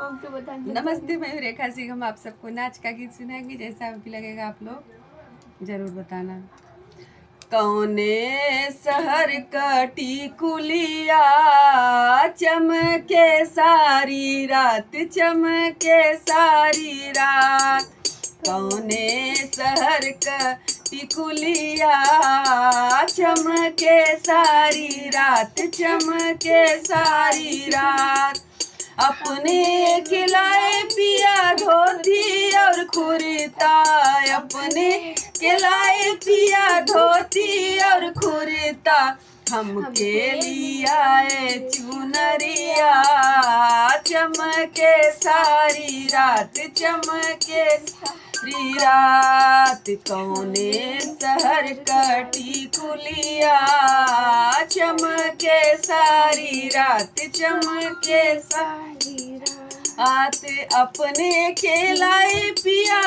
नमस्ते, मैं हूँ रेखा सिंह। हम आप सबको नाच का गीत सुनाएंगे, जैसा भी लगेगा आप लोग जरूर बताना। कौने शहर कटी कुलिया, चमके सारी रात, चमके सारी रात। कौने शहर कटी कुलिया, चमके सारी रात, चमके सारी रात। अपने खिलाए पिया धोती और कुर्ता, अपने खिलाए पिया धोती और कुर्ता। हमके लियाए चुनरिया, चमके सारी रात, चमके सारी रात। कौने शहर कटी कुलिया, चमके सारी रात, चमके सारी रात। अपने खिलाए पिया,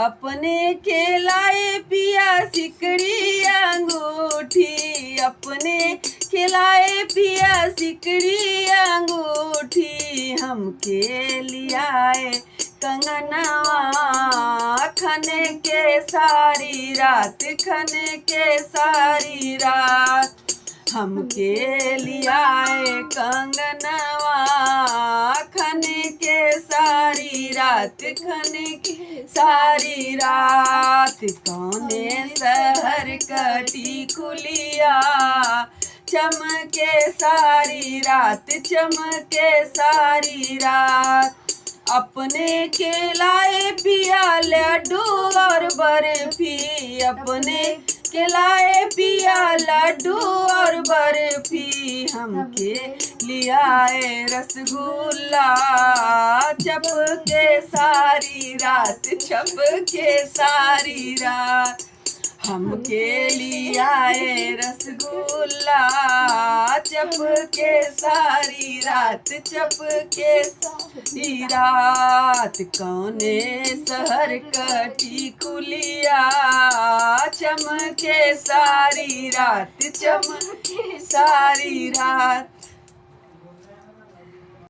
अपने खिलाए पिया सिकड़ी अंगूठी, अपने खिलाए पिया सिकड़ी अंगूठी। हमके लियाए कंगनवा, खने के सारी रात, खने के सारी रात। हमके लियाए कंगनवा, खने के सारी रात, खने के सारी रात। कौने शहर कटी कुलिया, चमके सारी रात, चमके सारी रात। अपने खिलाए पिया लड्डू और बर्फी, अपने खिलाए पिया लड्डू और बर्फी। हमके लियाए रसगुल्ला, चपके सारी रात, चपके सारी रात। हमके लियाए रसगुल्ला, चपके सारी रात, चपके सारी रात। कौने शहर कटी कुलिया, चमके सारी रात, चमके सारी रात।